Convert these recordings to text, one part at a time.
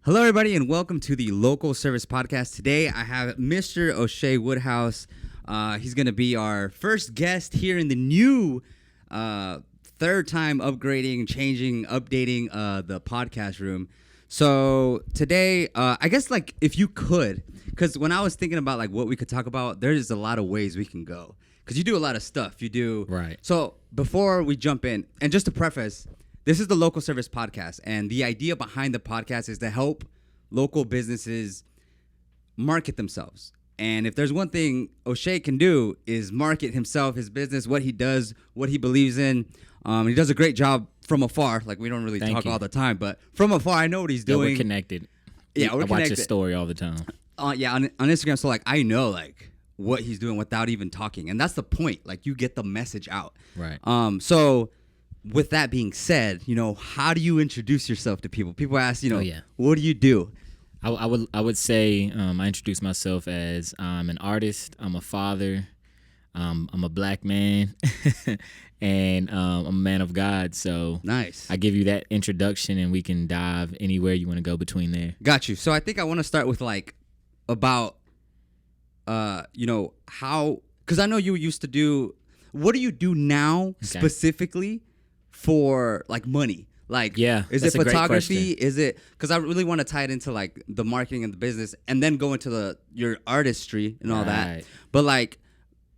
Hello, everybody, and welcome to the Local Service Podcast. Today, I have Mr. Oshea Woodhouse. He's going to be our first guest here in the new third time upgrading, changing, updating the podcast room. So today, I guess like if you could, because when I was thinking about like what we could talk about, there's a lot of ways we can go. Because you do a lot of stuff. You do. Right. So before we jump in, and just to preface, this is the Local Service Podcast, and the idea behind the podcast is to help local businesses market themselves. And if there's one thing Oshea can do is market himself, his business, what he does, what he believes in. He does a great job from afar. Like, we don't really talk all the time, but from afar, I know what he's doing. Yeah, we're connected. Yeah, we're connected. I watch his story all the time. Yeah, on Instagram, so like I know like what he's doing without even talking, and that's the point. Like, you get the message out. Right. So with that being said, you know, how do you introduce yourself to people? People ask, you know, what do you do? I would say I introduce myself as I'm an artist, I'm a father, I'm a black man, and I'm a man of God. So nice. I give you that introduction, and we can dive anywhere you want to go between there. Got you. So I think I want to start with like about, you know, how, because I know you used to do, what do you do now specifically for like money? Like, is it photography? Is it, because I really want to tie it into like the marketing and the business, and then go into your artistry and all that. But like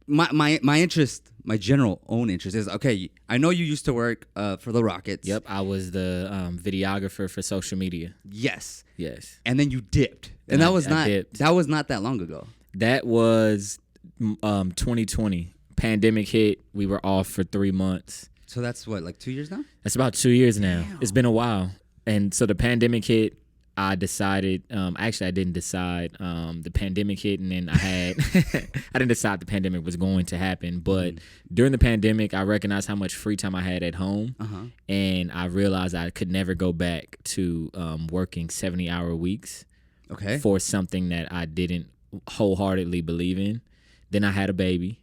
my interest, my general own interest is, okay, I know you used to work for the Rockets. Yep, I was the videographer for social media. Yes. And then you dipped, and that was not that long ago. That was 2020. Pandemic hit. We were off for 3 months. So that's what, like 2 years now? That's about 2 years now. Damn. It's been a while. And so the pandemic hit. I decided, actually I didn't decide. The pandemic hit, and then I didn't decide the pandemic was going to happen. But during the pandemic, I recognized how much free time I had at home. And I realized I could never go back to working 70-hour weeks for something that I didn't wholeheartedly believe in. Then I had a baby.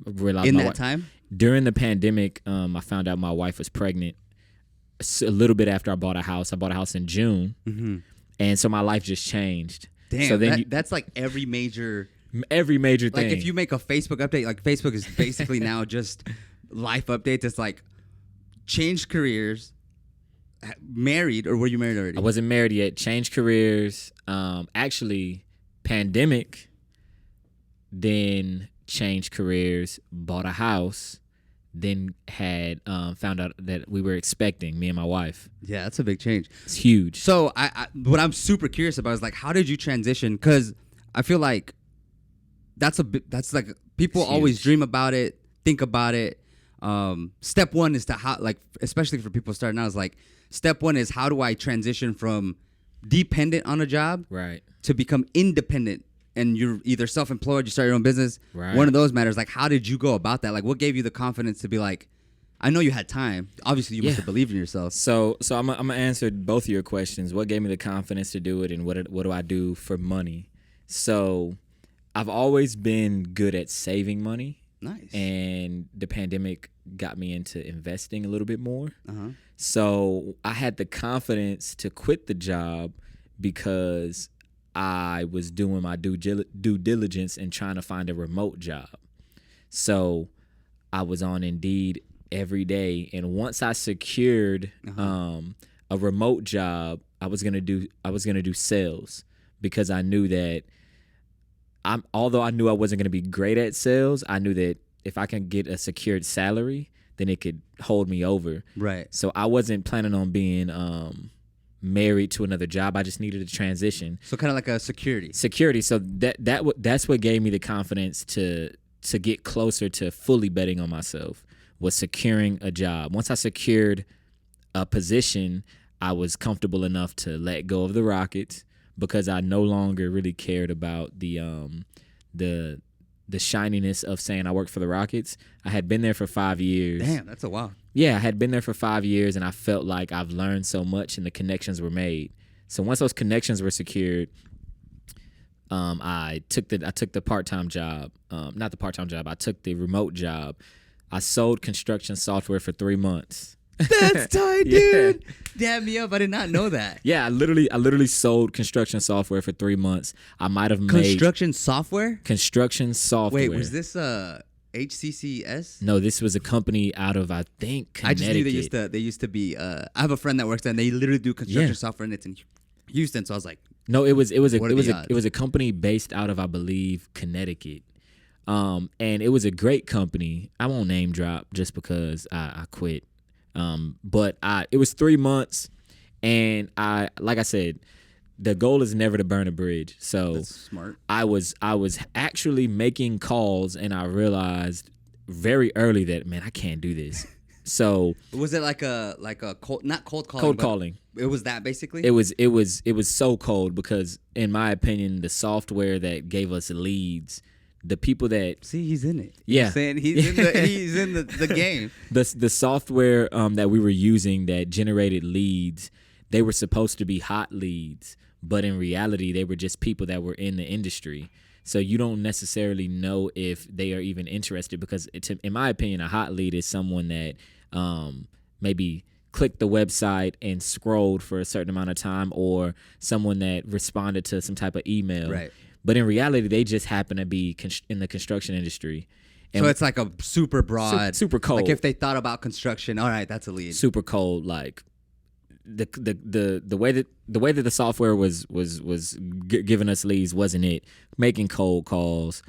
Realized time? During the pandemic, I found out my wife was pregnant a little bit after I bought a house. I bought a house in June, and so my life just changed. Damn, so then that's like every major thing. Like if you make a Facebook update, like Facebook is basically now just life updates. It's like changed careers, married, or were you married already? I wasn't married yet. Changed careers. Actually, pandemic, then changed careers, bought a house, then had found out that we were expecting, me and my wife. Yeah, that's a big change. It's huge. So what I'm super curious about is like, how did you transition? Because I feel like that's like people always dream about it, think about it. Step one is to how, like, especially for people starting out, is like, step one is how do I transition from dependent on a job to become independent? And you're either self-employed, you start your own business. One of those matters. Like, how did you go about that? Like, what gave you the confidence to be like, I know you had time. Obviously, you must have believed in yourself. So I'm gonna answer both of your questions. What gave me the confidence to do it, and what do I do for money? So I've always been good at saving money. Nice. And the pandemic got me into investing a little bit more. So I had the confidence to quit the job because I was doing my due diligence and trying to find a remote job. So I was on Indeed every day, and once I secured a remote job, I was gonna do sales, because I knew that although I knew I wasn't gonna be great at sales, I knew that if I can get a secured salary, then it could hold me over. Right. So I wasn't planning on being married to another job. I just needed a transition. So kind of like a security. So that's what gave me the confidence to get closer to fully betting on myself, was securing a job. Once I secured a position, I was comfortable enough to let go of the Rockets, because I no longer really cared about the shininess of saying I worked for the Rockets. I had been there for 5 years. Damn, that's a while. Yeah, I had been there for 5 years, and I felt like I've learned so much, and the connections were made. So once those connections were secured, I took the part-time job. Not the part-time job. I took the remote job. I sold construction software for 3 months. That's tight, dude. Damn me up. I did not know that. Yeah, I literally sold construction software for 3 months. I might have made Construction software? construction software. Wait, was this HCCS? No, this was a company out of, I think, Connecticut. I just knew they used to be I have a friend that works there and they literally do construction software and it's in Houston, so I was like, no, it was a company based out of, I believe, Connecticut. And it was a great company. I won't name drop just because I quit. But it was 3 months, and like I said, the goal is never to burn a bridge. So that's smart. I was actually making calls, and I realized very early that, man, I can't do this. So was it like a cold, not cold calling? Cold calling. It was that basically. It was so cold because, in my opinion, the software that gave us leads, the people that he's in it. Yeah, I'm saying he's in the game. The software that we were using that generated leads, they were supposed to be hot leads, but in reality, they were just people that were in the industry. So you don't necessarily know if they are even interested because, in my opinion, a hot lead is someone that maybe clicked the website and scrolled for a certain amount of time, or someone that responded to some type of email. Right. But in reality, they just happen to be in the construction industry. And so it's like a super broad, super cold. Like if they thought about construction, all right, that's a lead. Super cold. Like the way that the software was giving us leads wasn't it. Making cold calls.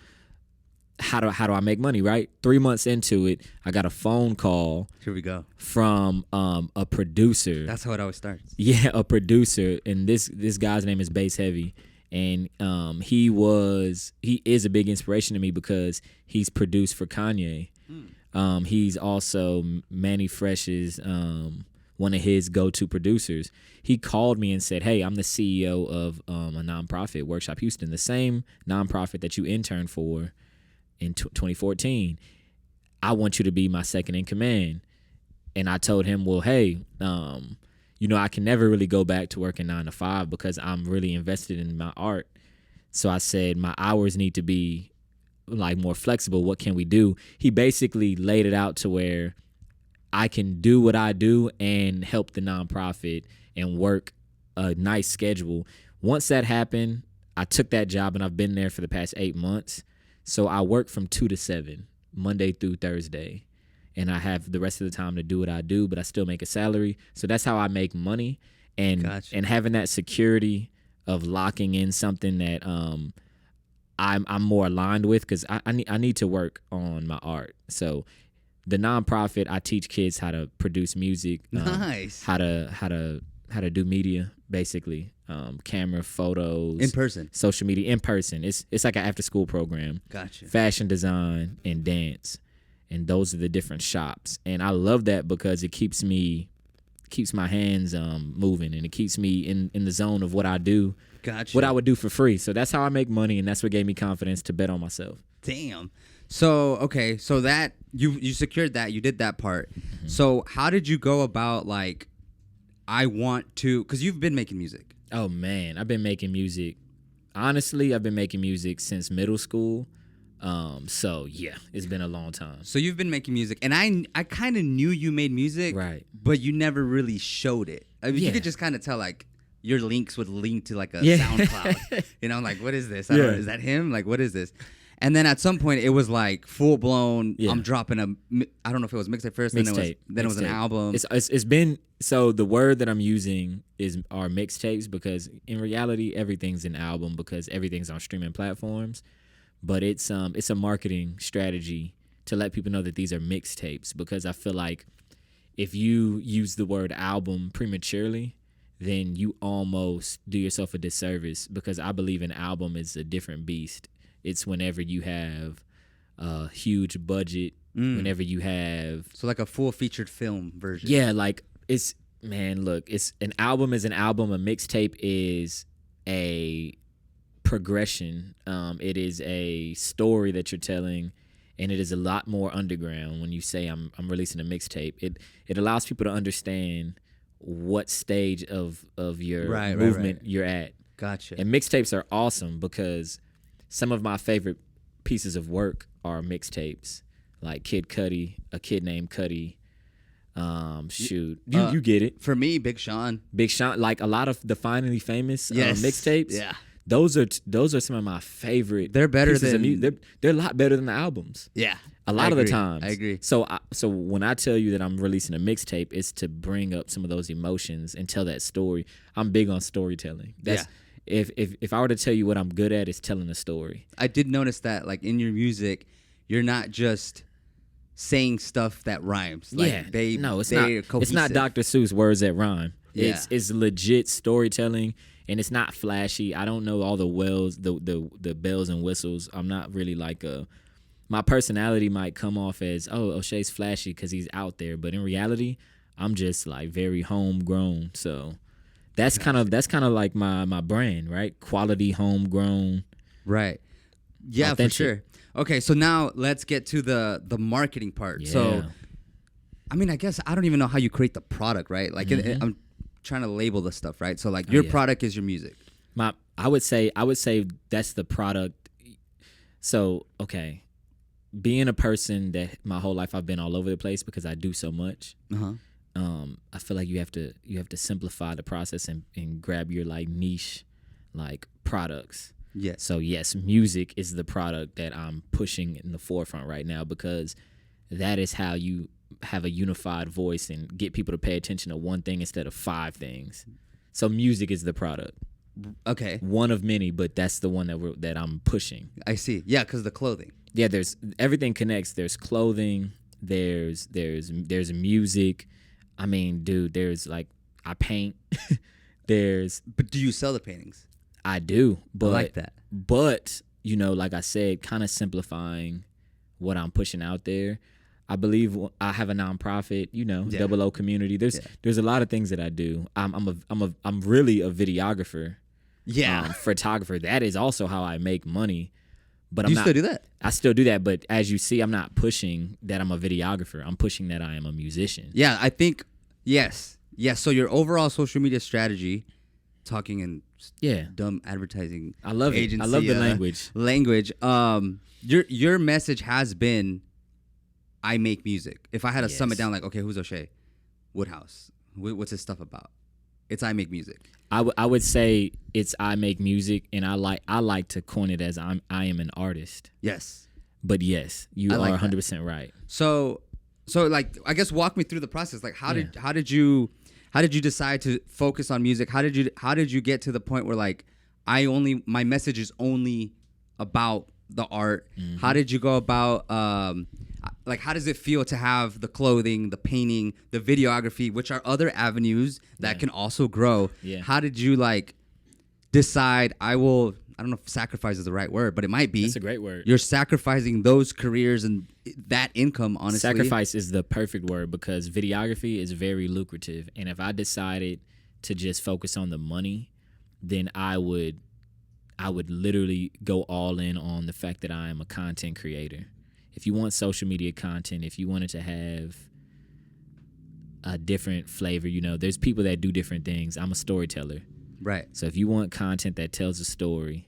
How do I make money? Right. 3 months into it, I got a phone call. Here we go. From a producer. That's how it always starts. Yeah, a producer, and this guy's name is Bass Heavy. And he is a big inspiration to me because he's produced for Kanye. He's also Manny Fresh's one of his go-to producers. He called me and said, "Hey, I'm the CEO of a nonprofit, Workshop Houston, the same nonprofit that you interned for in 2014. I want you to be my second in command." And I told him, "Well, hey, I can never really go back to working 9 to 5 because I'm really invested in my art." So I said, my hours need to be like more flexible. What can we do? He basically laid it out to where I can do what I do and help the nonprofit and work a nice schedule. Once that happened, I took that job and I've been there for the past 8 months. So I work from 2 to 7, Monday through Thursday. And I have the rest of the time to do what I do, but I still make a salary. So that's how I make money. And Gotcha. And having that security of locking in something that I'm more aligned with, because I need to work on my art. So the nonprofit, I teach kids how to produce music, nice, how to do media, basically, camera, photos, in person, social media, in person. It's like an after school program. Gotcha. Fashion design and dance. And those are the different shops. And I love that because it keeps my hands moving, and it keeps me in the zone of what I do, Gotcha. What I would do for free. So that's how I make money, and that's what gave me confidence to bet on myself. Damn. So, okay, so that you secured that, you did that part. Mm-hmm. So how did you go about, like, because you've been making music. Oh, man, I've been making music. Honestly, I've been making music since middle school. So yeah, it's been a long time. So you've been making music, and I kind of knew you made music, right? But you never really showed it. I mean, yeah. You could just kind of tell, like, your links would link to like a SoundCloud. Like, what is this? I don't know, is that him? Like, what is this? And then at some point, it was like full blown. Yeah. I'm dropping I don't know if it was mixtape first, then it was an album. It's been, so the word that I'm using are mixtapes, because in reality, everything's an album because everything's on streaming platforms. But it's a marketing strategy to let people know that these are mixtapes, because I feel like if you use the word album prematurely, then you almost do yourself a disservice, because I believe an album is a different beast. It's whenever you have a huge budget, whenever you have... So like a full featured film version. Yeah, like it's an album is an album. A mixtape is a progression. It is a story that you're telling, and it is a lot more underground. When you say I'm releasing a mixtape, it allows people to understand what stage of your movement you're at. Gotcha. And mixtapes are awesome because some of my favorite pieces of work are mixtapes, like Kid Cudi, A Kid Named Cudi, Shoot, you get it. For me, Big Sean, like a lot of the Finally Famous yes, mixtapes. Yeah, those are some of my favorite. They're better pieces than of music. They're a lot better than the albums. Yeah, a lot of the times. I agree. So when I tell you that I'm releasing a mixtape, it's to bring up some of those emotions and tell that story. I'm big on storytelling. If I were to tell you what I'm good at, is telling a story. I did notice that, like, in your music, you're not just saying stuff that rhymes. Like, it's not Dr. Seuss words that rhyme. Yeah. It's legit storytelling, and it's not flashy. I don't know all the bells and whistles. I'm not really like my personality might come off as, oh, O'Shea's flashy because he's out there, but in reality, I'm just like very homegrown. So that's kind of like my brand, right? Quality, homegrown. Right. Yeah, authentic. For sure. Okay, so now let's get to the marketing part. Yeah. So, I mean, I guess I don't even know how you create the product, right? Like, I'm trying to label the stuff, right? So, like, your product is your music. I would say that's the product. So, okay, being a person that my whole life I've been all over the place because I do so much. I feel like you have to simplify the process and grab your like niche, like products. Yeah. So yes, music is the product that I'm pushing in the forefront right now because that is how you have a unified voice and get people to pay attention to one thing instead of 5 things. So music is the product. Okay. One of many, but that's the one that I'm pushing. I see. Yeah, because the clothing. Yeah, there's everything connects. There's clothing. There's music. I mean, dude, there's like I paint. But do you sell the paintings? I do, but I like that. But like I said, kind of simplifying what I'm pushing out there. I believe I have a nonprofit, Double O community. There's a lot of things that I do. I'm really a videographer. Yeah, photographer. That is also how I make money. But still do that? I still do that, but as you see, I'm not pushing that I'm a videographer. I'm pushing that I am a musician. Yeah, I think yes. So your overall social media strategy, talking in dumb advertising. I love it. Agency, I love the language. Your message has been, I make music. If I had to sum it down, like, okay, who's Oshea? Woodhouse. What's his stuff about? It's I make music. I would say it's I make music, and I like to coin it as I am an artist. Yes. But yes, you are 100% right. So like, I guess walk me through the process. Like, how did you decide to focus on music? How did you get to the point where, like, my message is only about the art? Mm-hmm. How did you go about like, how does it feel to have the clothing, the painting, the videography, which are other avenues that can also grow? Yeah. How did you like decide I don't know if sacrifice is the right word, but it might be. That's a great word. You're sacrificing those careers and that income, honestly. Sacrifice is the perfect word because videography is very lucrative. And if I decided to just focus on the money, then I would literally go all in on the fact that I am a content creator. If you want social media content, if you wanted to have a different flavor, there's people that do different things. I'm a storyteller. Right. So if you want content that tells a story,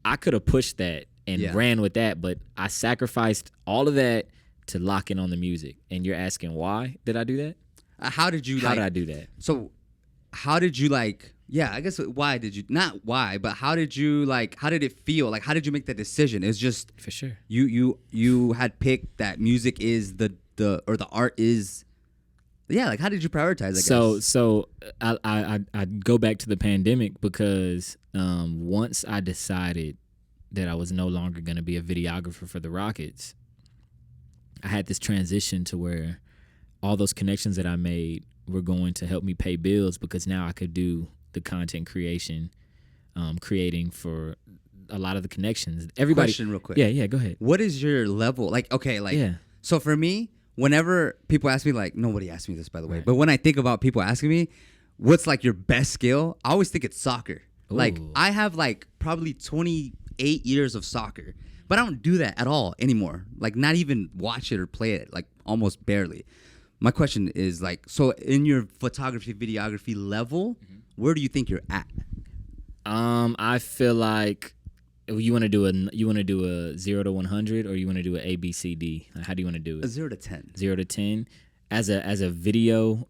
I could have pushed that and ran with that, but I sacrificed all of that to lock in on the music. And you're asking why did I do that? How did I do that? So how did you I guess why did you, not why, but how did it feel? Like, how did you make that decision? It's just for sure. You had picked that music is the art is. Yeah, like, how did you prioritize? I guess. So I go back to the pandemic because once I decided that I was no longer going to be a videographer for the Rockets, I had this transition to where all those connections that I made were going to help me pay bills because now I could do the content creation, creating for a lot of the connections. Everybody. Question real quick. Yeah, go ahead. What is your level? So for me, whenever people ask me, like, nobody asked me this, by the way, but when I think about people asking me, what's like your best skill? I always think it's soccer. Ooh. Like, I have like probably 28 years of soccer, but I don't do that at all anymore. Like, not even watch it or play it, like almost barely. My question is, like, so in your photography, videography level, where do you think you're at? I feel like you want to do a 0 to 100, or you want to do an A, B, C, D? How do you want to do it? A 0 to 10. 0 to 10. As a videographer,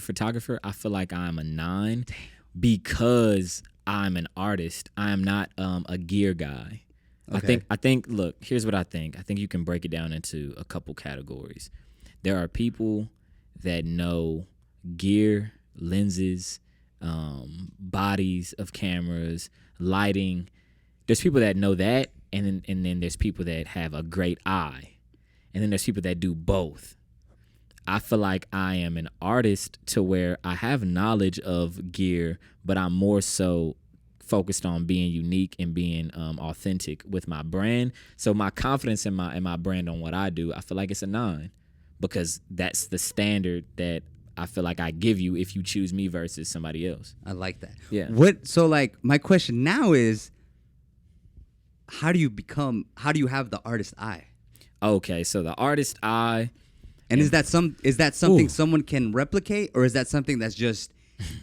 photographer, I feel like I'm a 9 because I'm an artist. I am not a gear guy. Okay. I think look, here's what I think. I think you can break it down into a couple categories. There are people that know gear, lenses, bodies of cameras, lighting. There's people that know that, and then there's people that have a great eye. And then there's people that do both. I feel like I am an artist to where I have knowledge of gear, but I'm more so focused on being unique and being authentic with my brand. So my confidence in my brand on what I do, I feel like it's a 9 because that's the standard that I feel like I give you if you choose me versus somebody else. I like that. Yeah. So like my question now is, how do you have the artist eye? Okay, so the artist eye. And is that something Ooh. someone can replicate, or is that something that's just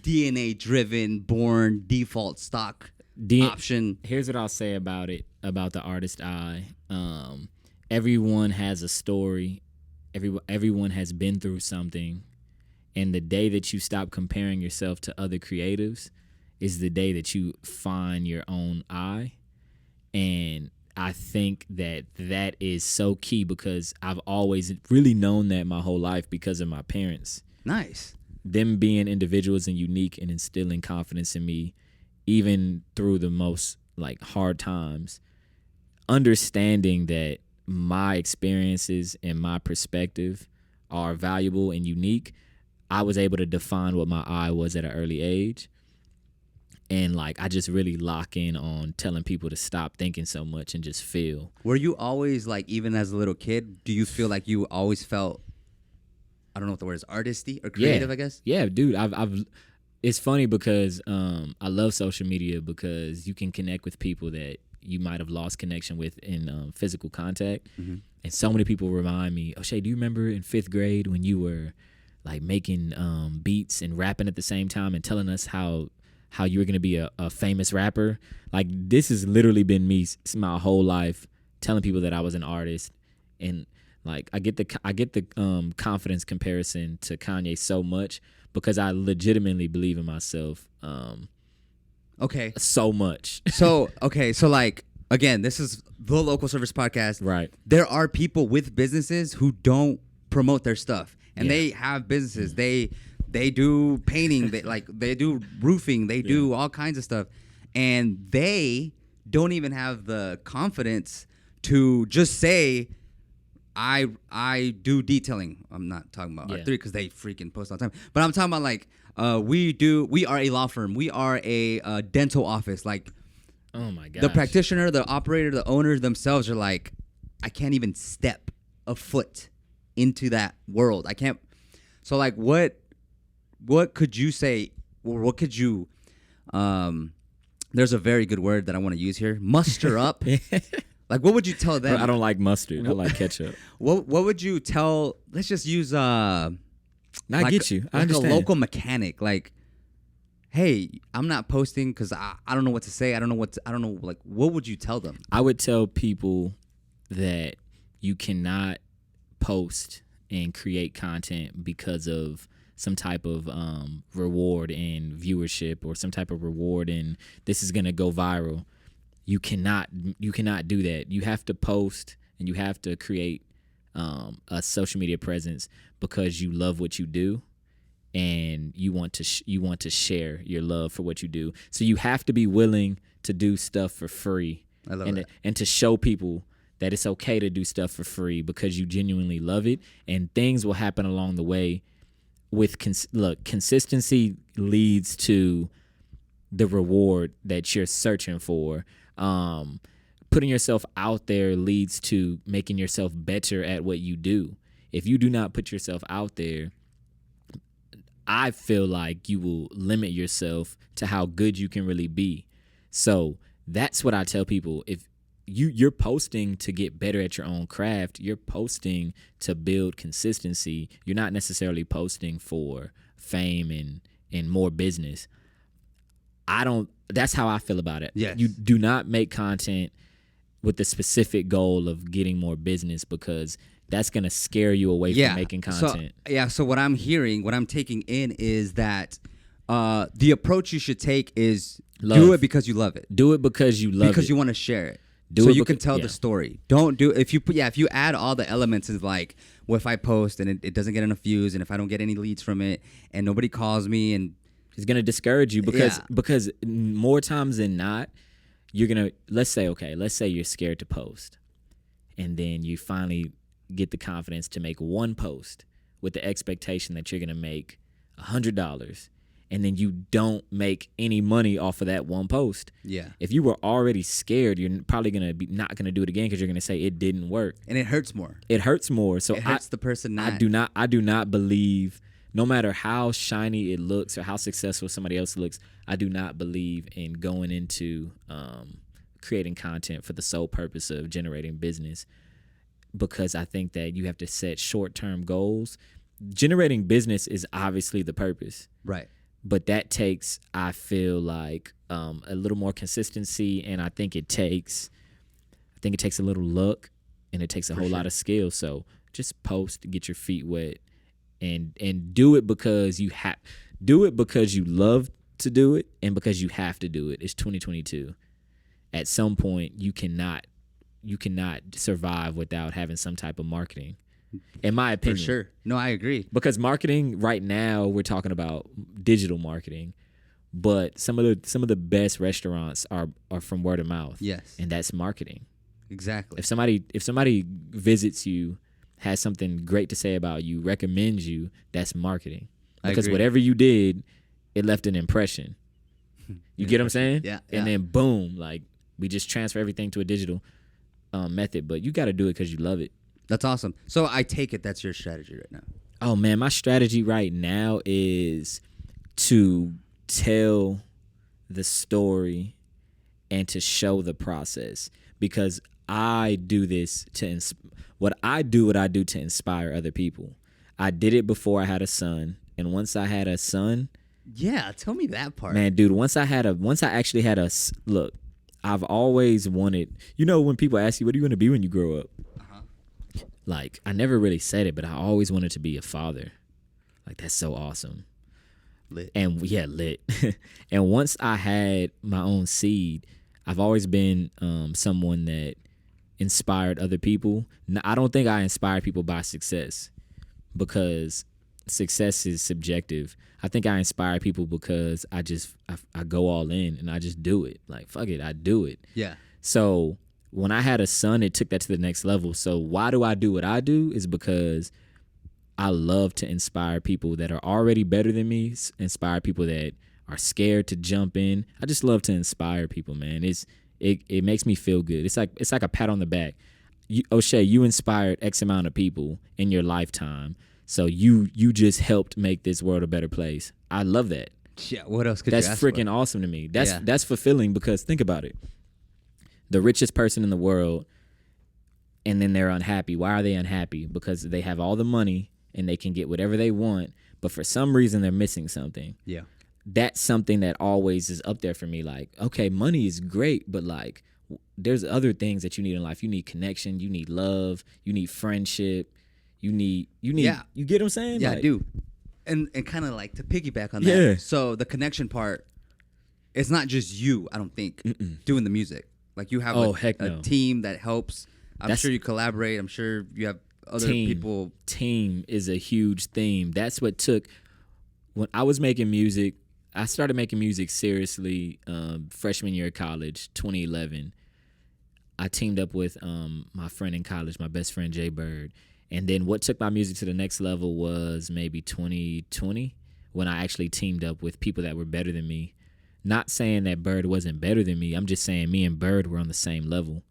DNA driven, born, default, stock option? Here's what I'll say about it, about the artist eye. Everyone has a story. Everyone has been through something. And the day that you stop comparing yourself to other creatives is the day that you find your own eye. And I think that is so key because I've always really known that my whole life because of my parents. Nice. Them being individuals and unique and instilling confidence in me, even through the most like hard times, understanding that my experiences and my perspective are valuable and unique. I was able to define what my eye was at an early age. And like I just really lock in on telling people to stop thinking so much and just feel. Were you always like, even as a little kid, do you feel like you always felt, I don't know what the word is, artisty or creative, I guess? Yeah, dude. I've it's funny because I love social media because you can connect with people that you might have lost connection with in physical contact. Mm-hmm. And so many people remind me, Oshea, do you remember in 5th grade when you were like making beats and rapping at the same time and telling us how you were going to be a famous rapper? Like, this has literally been me my whole life, telling people that I was an artist. And like, I get the confidence comparison to Kanye so much because I legitimately believe in myself. Okay. So much. So like, again, this is the Local Service Podcast. Right. There are people with businesses who don't promote their stuff, and they have businesses. They do painting, they do roofing, they do all kinds of stuff, and they don't even have the confidence to just say, I do detailing. I'm not talking about R3 because they freaking post all the time, but I'm talking about like we are a law firm, we are a dental office. Like, oh my god, the practitioner, the operator, the owners themselves are like, I can't even step a foot into that world. I can't. So like, what could you say, or what could you, there's a very good word that I want to use here, muster up. Like, what would you tell them? I don't like mustard. I like ketchup. What would you tell, let's just use, I get you. I understand. A local mechanic, like, hey, I'm not posting because I don't know what to say. I don't know, like, what would you tell them? I would tell people that you cannot post and create content because of some type of reward in viewership or some type of reward in this is gonna go viral. You cannot do that. You have to post and you have to create a social media presence because you love what you do and you want to share your love for what you do. So you have to be willing to do stuff for free. I love that. And to show people that it's okay to do stuff for free because you genuinely love it, and things will happen along the way. With consistency leads to the reward that you're searching for. Putting yourself out there leads to making yourself better at what you do. If you do not put yourself out there, I feel like you will limit yourself to how good you can really be. So that's what I tell people. If you're posting to get better at your own craft, you're posting to build consistency. You're not necessarily posting for fame and more business. That's how I feel about it. Yes. You do not make content with the specific goal of getting more business because that's gonna scare you away from making content. So what I'm hearing, what I'm taking in is that the approach you should take is do it because you love it. Do it because you love it. Because you want to share it. So you can tell the story. Don't do if you add all the elements of like, well, if I post and it doesn't get enough views, and if I don't get any leads from it, and nobody calls me, and it's gonna discourage you because more times than not, you're gonna let's say you're scared to post, and then you finally get the confidence to make one post with the expectation that you're gonna make $100. And then you don't make any money off of that one post. Yeah. If you were already scared, you're probably gonna be not gonna do it again because you're gonna say it didn't work. And it hurts more. It hurts more. So it hurts the person not. I do not believe, no matter how shiny it looks or how successful somebody else looks, I do not believe in going into creating content for the sole purpose of generating business, because I think that you have to set short-term goals. Generating business is obviously the purpose. Right. But that takes, I feel like, a little more consistency, and I think it takes a little luck, and it takes a whole lot of skill. So just post, get your feet wet, and do it because you love to do it, and because you have to do it. It's 2022. At some point, you cannot survive without having some type of marketing. In my opinion. For sure. No, I agree. Because marketing right now, we're talking about digital marketing, but some of the best restaurants are from word of mouth. Yes. And that's marketing. Exactly. If somebody visits you, has something great to say about you, recommends you, that's marketing. Because whatever you did, it left an impression. You get what I'm saying? Yeah. And then boom, like we just transfer everything to a digital method, but you got to do it because you love it. That's awesome. So I take it that's your strategy right now. Oh, man, my strategy right now is to tell the story and to show the process, because I do this what I do to inspire other people. I did it before I had a son, and once I had a son. Yeah, tell me that part. Man, dude, once I actually had a look, I've always wanted, when people ask you, what are you going to be when you grow up? Like, I never really said it, but I always wanted to be a father. Like, that's so awesome. Lit. And yeah, lit. And once I had my own seed, I've always been someone that inspired other people. I don't think I inspire people by success, because success is subjective. I think I inspire people because I go all in and I just do it. Like, fuck it, I do it. Yeah. So when I had a son, it took that to the next level. So why do I do what I do? Is because I love to inspire people that are already better than me, inspire people that are scared to jump in. I just love to inspire people, man. It makes me feel good. It's like a pat on the back. Oshea, you inspired X amount of people in your lifetime, so you just helped make this world a better place. I love that. Yeah, what else could you ask for? That's freaking awesome to me. That's fulfilling, because think about it. The richest person in the world, and then they're unhappy. Why are they unhappy? Because they have all the money and they can get whatever they want, but for some reason they're missing something. Yeah. That's something that always is up there for me. Like, okay, money is great, but like, there's other things that you need in life. You need connection, you need love, you need friendship, you need yeah. You get what I'm saying? Yeah, like, I do. And kind of like to piggyback on that. Yeah. So the connection part, it's not just you, I don't think, doing the music. Like, you have a team that helps. I'm sure you collaborate. I'm sure you have other people. Team is a huge theme. That's what took, when I was making music, I started making music seriously freshman year of college, 2011. I teamed up with my friend in college, my best friend Jay Bird. And then what took my music to the next level was maybe 2020, when I actually teamed up with people that were better than me. Not saying that Bird wasn't better than me. I'm just saying me and Bird were on the same level.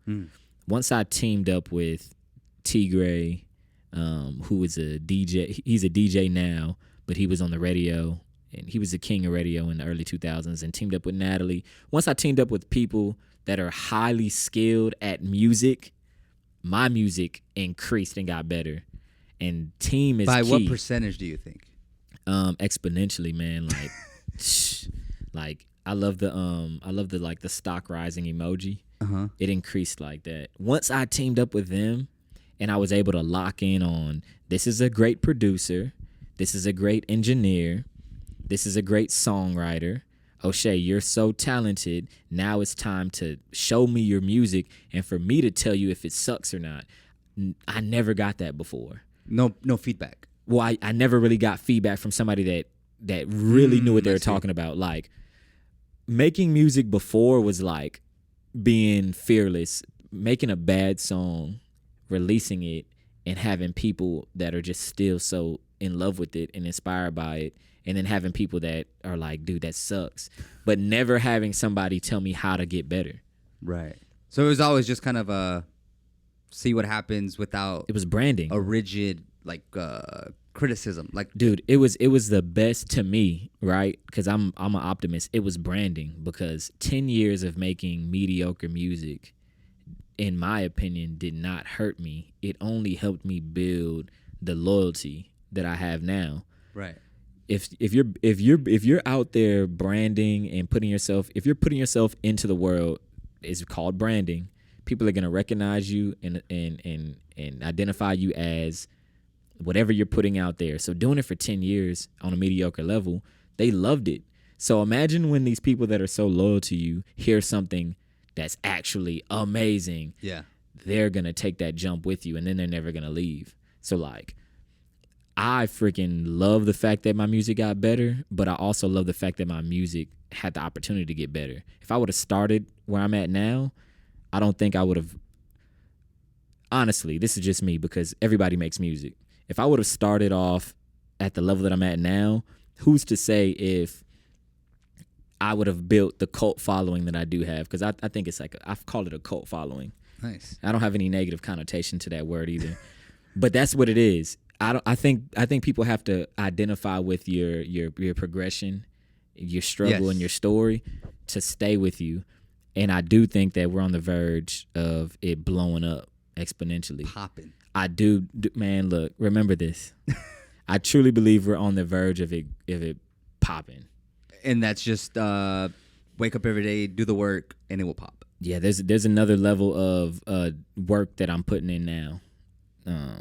Once I teamed up with T. Gray, who is a DJ. He's a DJ now, but he was on the radio, and he was the king of radio in the early 2000s, and teamed up with Natalie. Once I teamed up with people that are highly skilled at music, my music increased and got better. And team is by key. What percentage do you think? Exponentially, man. Like, like I love the stock rising emoji. It increased like that. Once I teamed up with them, and I was able to lock in on, this is a great producer, this is a great engineer, this is a great songwriter. O'Shea, you're so talented. Now it's time to show me your music and for me to tell you if it sucks or not. I never got that before. No feedback. Well, I never really got feedback from somebody that really knew what they were talking about. Like, making music before was like being fearless, making a bad song, releasing it, and having people that are just still so in love with it and inspired by it. And then having people that are like, dude, that sucks. But never having somebody tell me how to get better. Right. So it was always just kind of see what happens without... It was branding. A rigid, like, criticism. Like, dude, it was the best to me, right? Because I'm an optimist. It was branding, because 10 years of making mediocre music, in my opinion, did not hurt me. It only helped me build the loyalty that I have now. Right. If you're out there branding and putting yourself into the world, it's called branding. People are gonna recognize you and identify you as whatever you're putting out there. So doing it for 10 years on a mediocre level, they loved it. So imagine when these people that are so loyal to you hear something that's actually amazing. Yeah. They're gonna take that jump with you, and then they're never gonna leave. So like, I freaking love the fact that my music got better, but I also love the fact that my music had the opportunity to get better. If I would have started where I'm at now, I don't think I would have. Honestly, this is just me, because everybody makes music. If I would have started off at the level that I'm at now, who's to say if I would have built the cult following that I do have? Because I think it's like, I've called it a cult following. Nice. I don't have any negative connotation to that word either. But that's what it is. I think people have to identify with your progression, your struggle, yes, and your story to stay with you. And I do think that we're on the verge of it blowing up exponentially. Popping. I do, man. Look, remember this. I truly believe we're on the verge of it popping. And that's just wake up every day, do the work, and it will pop. Yeah, there's another level of work that I'm putting in now.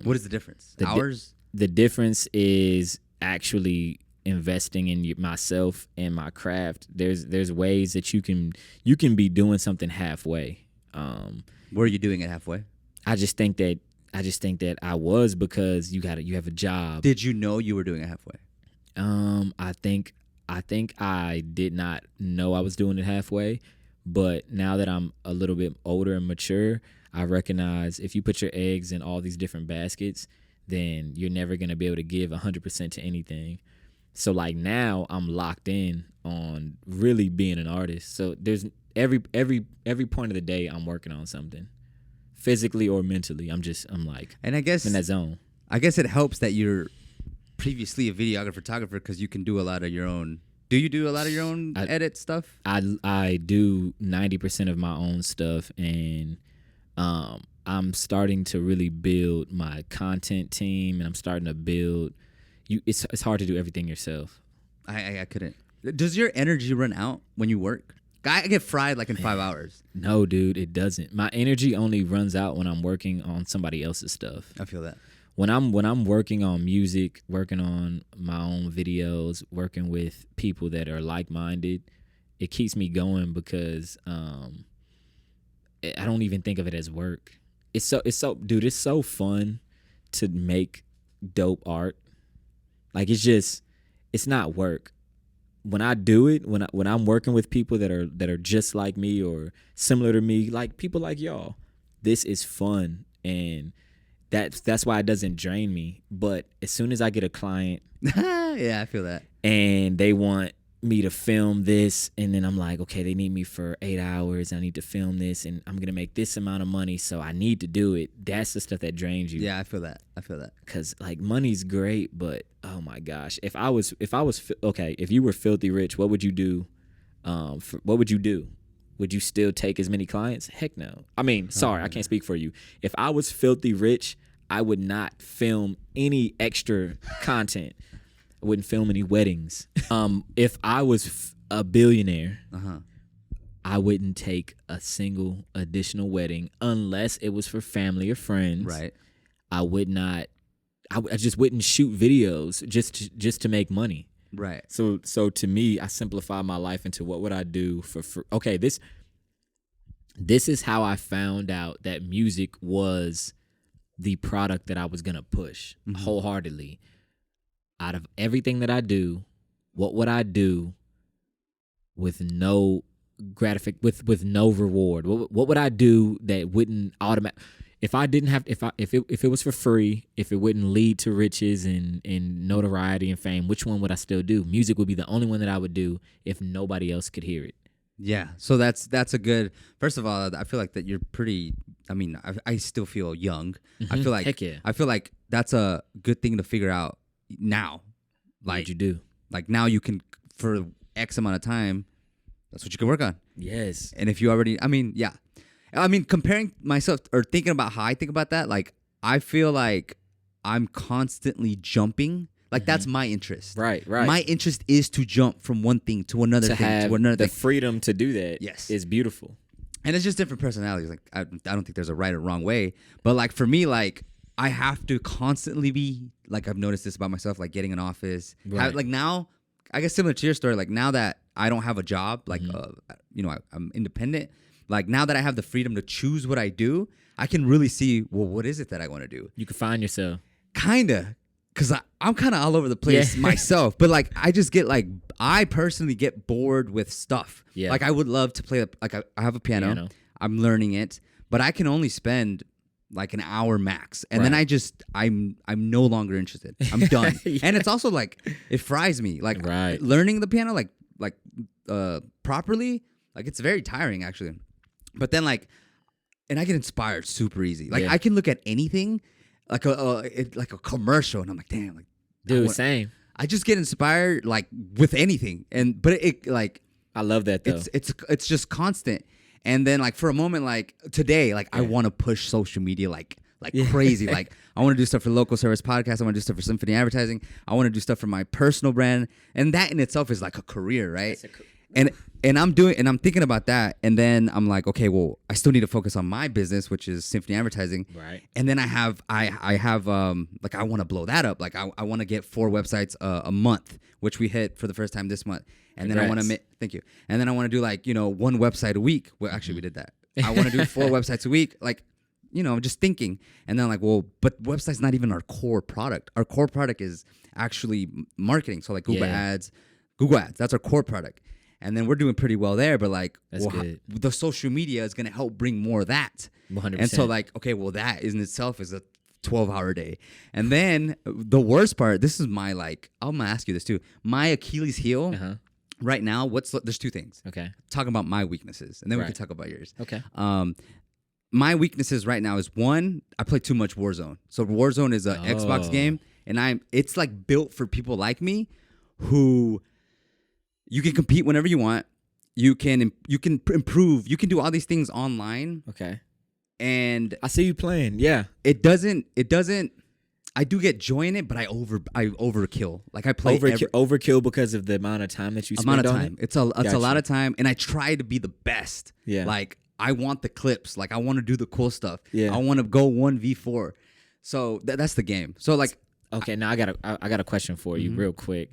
What is the difference? Hours? The difference is actually investing in myself and my craft. There's ways that you can be doing something halfway. Where are you doing it halfway? I just think that I was, because you have a job. Did you know you were doing it halfway? I think I did not know I was doing it halfway, but now that I'm a little bit older and mature, I recognize if you put your eggs in all these different baskets, then you're never going to be able to give 100% to anything. So like now I'm locked in on really being an artist. So there's every point of the day I'm working on something, physically or mentally. I'm like, and I guess in that zone. I guess it helps that you're previously a videographer, photographer, because you can do a lot of your own. Do you do a lot of your own edit stuff? I do 90% of my own stuff, and I'm starting to really build my content team, and I'm starting to build. It's hard to do everything yourself. I couldn't. Does your energy run out when you work? I get fried like in 5 hours. No, dude, it doesn't. My energy only runs out when I'm working on somebody else's stuff. I feel that. When I'm working on music, working on my own videos, working with people that are like-minded, it keeps me going, because I don't even think of it as work. It's so fun to make dope art. Like, it's not work. When I do it, when I'm working with people that are just like me or similar to me, like people like y'all, this is fun, and that's why it doesn't drain me. But as soon as I get a client, yeah, I feel that, and they want me to film this, and then I'm like, okay, they need me for 8 hours. I need to film this, and I'm gonna make this amount of money, so I need to do it. That's the stuff that drains you. Yeah, I feel that. Cause like money's great, but oh my gosh, if you were filthy rich, what would you do? What would you do? Would you still take as many clients? Heck no. I mean, sorry, I can't speak for you. If I was filthy rich, I would not film any extra content. I wouldn't film any weddings. If I was a billionaire, I wouldn't take a single additional wedding unless it was for family or friends. Right. I would not. I just wouldn't shoot videos just to make money. Right. So to me, I simplify my life into what would I do for free. Okay, this is how I found out that music was the product that I was gonna push wholeheartedly. Out of everything that I do, what would I do with no with no reward? What would I do that wouldn't automatic? If I didn't have, if it was for free, if it wouldn't lead to riches and notoriety and fame, which one would I still do? Music would be the only one that I would do if nobody else could hear it. Yeah. So that's a good. First of all, I feel like that you're pretty. I mean, I still feel young. I feel like Heck yeah. I feel like that's a good thing to figure out now. Like What'd you do? Like now you can, for X amount of time, that's what you can work on. Yes. And if you already, I mean, yeah. I mean, comparing myself or thinking about how I think about that, like I feel like I'm constantly jumping. Like that's my interest. Right. My interest is to jump from one thing to another thing to another the thing. freedom to do that. Yes. Is beautiful. And it's just different personalities. Like I don't think there's a right or wrong way. But like for me, like I have to constantly be like, I've noticed this about myself, like getting an office. Right. Like now, I guess similar to your story, like now that I don't have a job, like I'm independent. Like now that I have the freedom to choose what I do, I can really see, well, what is it that I want to do? You can find yourself. Kinda. Because I'm kind of all over the place myself. But like I just get like, I personally get bored with stuff. Yeah. Like I would love to play, like I have a piano. I'm learning it. But I can only spend like an hour max. And then I'm no longer interested. I'm done. And it's also like, it fries me. Like learning the piano, like properly, like it's very tiring actually. But then like, and I get inspired super easy. Like I can look at anything, like a commercial, and I'm like, damn, like, dude, same. I just get inspired like with anything, but it like, I love that though. It's just constant. And then like for a moment, like today, like I want to push social media like crazy. Like I want to do stuff for Local Service Podcast. I want to do stuff for Symphony Advertising. I want to do stuff for my personal brand, and that in itself is like a career, right? And I'm thinking about that, and then I'm like, okay, well, I still need to focus on my business, which is Symphony Advertising, right? And then I have like I want to blow that up. Like I want to get 4 websites a month, which we hit for the first time this month, and then I want to thank you, and then I want to do like 1 website a week. Well, actually, we did that. I want to do 4 websites a week, like just thinking, and then like, well, but website's not even our core product. Our core product is actually marketing, so like Google Ads, that's our core product. And then we're doing pretty well there, but like, the social media is going to help bring more of that. 100%. And so like, okay, well, that in itself is a 12-hour day. And then the worst part, this is my like, I'm going to ask you this too. My Achilles heel right now, there's 2 things. Okay. Talking about my weaknesses, and then we can talk about yours. Okay. My weaknesses right now is 1, I play too much Warzone. So Warzone is an Xbox game, and it's like built for people like me who... You can compete whenever you want. You can improve. You can do all these things online. Okay. And I see you playing. Yeah. It doesn't. I do get joy in it, but I overkill. Like I play overkill because of the amount of time that you spend on it. It's a lot of time, and I try to be the best. Yeah. Like I want the clips. Like I want to do the cool stuff. Yeah. I want to go 1v4. So that's the game. So like. Okay. Now I got a question for you, real quick.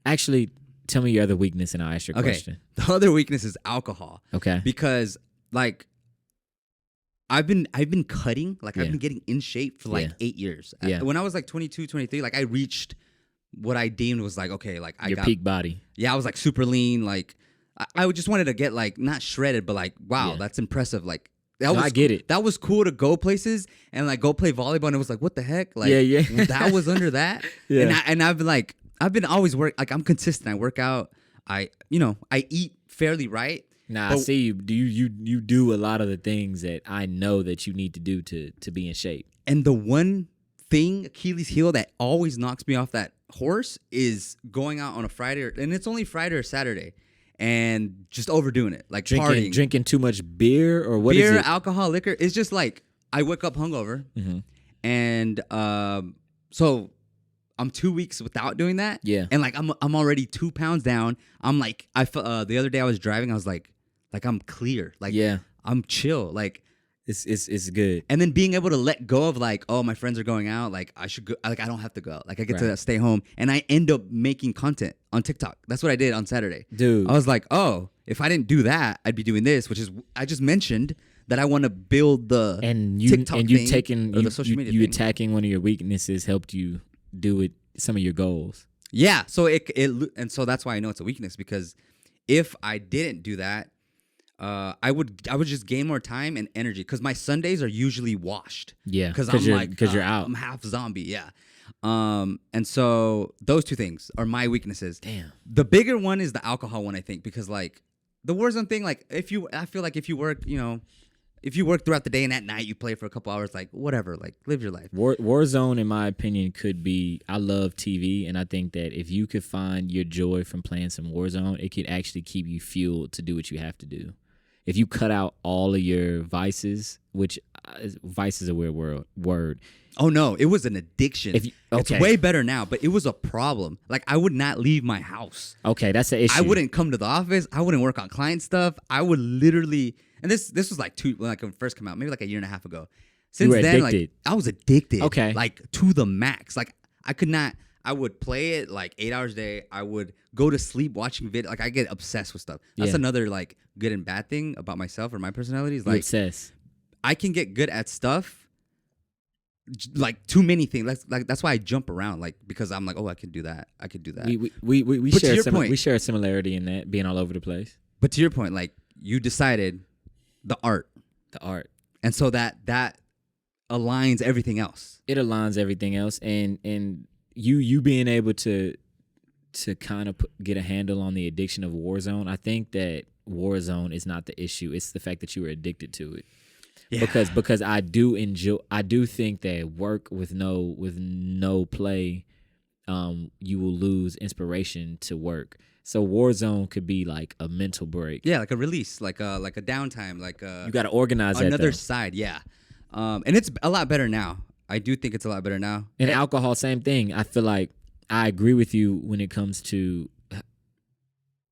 Actually. Tell me your other weakness, and I'll ask your question. The other weakness is alcohol. Okay. Because like I've been cutting, like I've been getting in shape for like 8 years. Yeah. When I was like 22, 23, like I reached what I deemed was like, okay, like I got peak body. Yeah, I was like super lean. Like I just wanted to get like not shredded, but like, wow, that's impressive. Like I get it. That was cool to go places and like go play volleyball, and it was like, what the heck? Like that was under that. Yeah. And I've been like, always like I'm consistent. I work out. I eat fairly right. Nah, I see you. You do a lot of the things that I know that you need to do to be in shape. And the one thing, Achilles heel, that always knocks me off that horse is going out on a Friday, and it's only Friday or Saturday, and just overdoing it, like partying, drinking too much beer or what is it? Beer, alcohol, liquor. It's just like I wake up hungover, and so. I'm 2 weeks without doing that. Yeah. And like I'm already 2 pounds down. I'm like the other day I was driving. I was like I'm clear. Like I'm chill. Like It's good. And then being able to let go of like, oh, my friends are going out, like I should go, like I don't have to go out. Like I get to stay home, and I end up making content on TikTok. That's what I did on Saturday. Dude. I was like, oh, if I didn't do that, I'd be doing this, which is I just mentioned that I want to build the TikTok thing or the social media thing. Attacking one of your weaknesses helped you do some of your goals. Yeah, so and so that's why I know it's a weakness, because if I didn't do that, I would just gain more time and energy, because my Sundays are usually washed. Yeah, because you're out. I'm half zombie. Yeah, and so those two things are my weaknesses. Damn. The bigger one is the alcohol one, I think, because like the Warzone thing, like I feel like if you work, if you work throughout the day and at night you play for a couple hours, like whatever, like live your life. Warzone, in my opinion, could be. I love TV, and I think that if you could find your joy from playing some Warzone, it could actually keep you fueled to do what you have to do. If you cut out all of your vices, which vice is a weird word. Oh no, it was an addiction. It's way better now, but it was a problem. Like I would not leave my house. Okay, that's the issue. I wouldn't come to the office. I wouldn't work on client stuff. I would literally, and this was like when I first came out, maybe like a year and a half ago. Since then, addicted. like I was addicted. Okay, like to the max. Like I could not. I would play it like 8 hours a day. I would go to sleep watching video. Like I get obsessed with stuff. That's another like good and bad thing about myself or my personality is like obsessed. I can get good at stuff, like too many things. Like that's why I jump around. Like because I'm like, oh, I can do that. I could do that. We share a similarity in that, being all over the place. But to your point, like you decided the art, and so that aligns everything else. It aligns everything else, and you being able to kind of get a handle on the addiction of Warzone. I think that Warzone is not the issue. It's the fact that you were addicted to it. Yeah. Because I do think that work with no play, you will lose inspiration to work. So Warzone could be like a mental break. Yeah, like a release, like a downtime, you got to organize another side. Yeah, and it's a lot better now. I do think it's a lot better now. And alcohol, same thing. I feel like I agree with you when it comes to.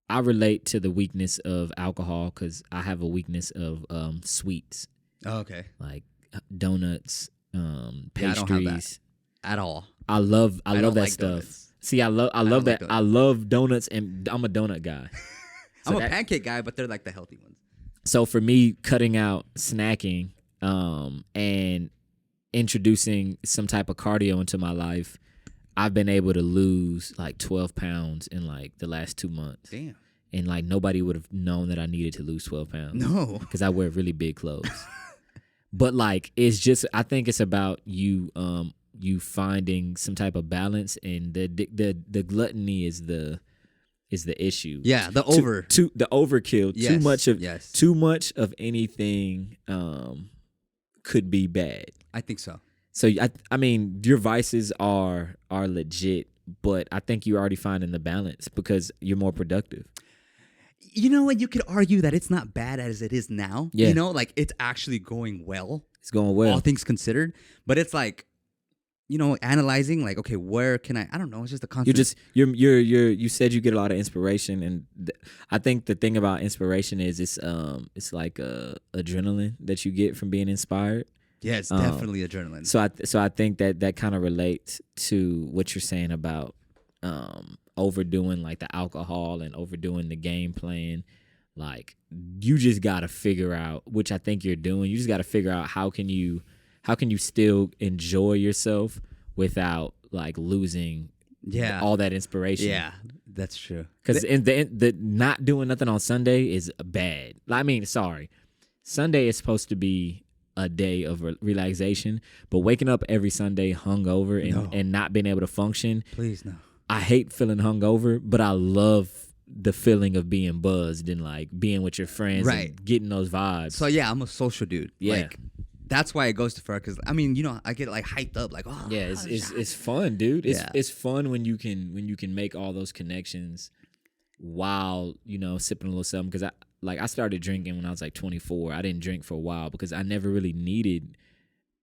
I relate to the weakness of alcohol because I have a weakness of sweets. Oh, okay. Like donuts, pastries. Yeah, I don't have that at all. I love that like stuff. Donuts. See, I love that. I love donuts, and I'm a donut guy. So I'm a pancake guy, but they're like the healthy ones. So for me, cutting out snacking and introducing some type of cardio into my life, I've been able to lose like 12 pounds in like the last 2 months. Damn. And like nobody would have known that I needed to lose 12 pounds. No. Because I wear really big clothes. But like it's just, I think it's about you finding some type of balance, and the gluttony is the issue. Yeah, the overkill. Yes. Too much of anything could be bad. I think so. So I mean, your vices are legit, but I think you're already finding the balance because you're more productive. You know what? You could argue that it's not bad as it is now. Yeah. You know, like it's actually going well. It's going well. All things considered. But it's like, analyzing like, okay, where can I don't know. It's just a constant. You said you get a lot of inspiration. And I think the thing about inspiration is it's like adrenaline that you get from being inspired. Yeah, it's definitely adrenaline. So I think that kind of relates to what you're saying about overdoing like the alcohol and overdoing the game plan. Like you just got to figure out, which I think you're doing. You just got to figure out how can you still enjoy yourself without like losing all that inspiration. Yeah, that's true. Because the not doing nothing on Sunday is bad. I mean, sorry, Sunday is supposed to be a day of relaxation, but waking up every Sunday hungover and not being able to function. Please no. I hate feeling hungover, but I love the feeling of being buzzed and like being with your friends and getting those vibes. So yeah, I'm a social dude. Yeah. Like, that's why it goes to far, because I mean, I get like hyped up, like yeah, it's fun, dude. It's fun when you can make all those connections while sipping a little something. Because I started drinking when I was like 24. I didn't drink for a while because I never really needed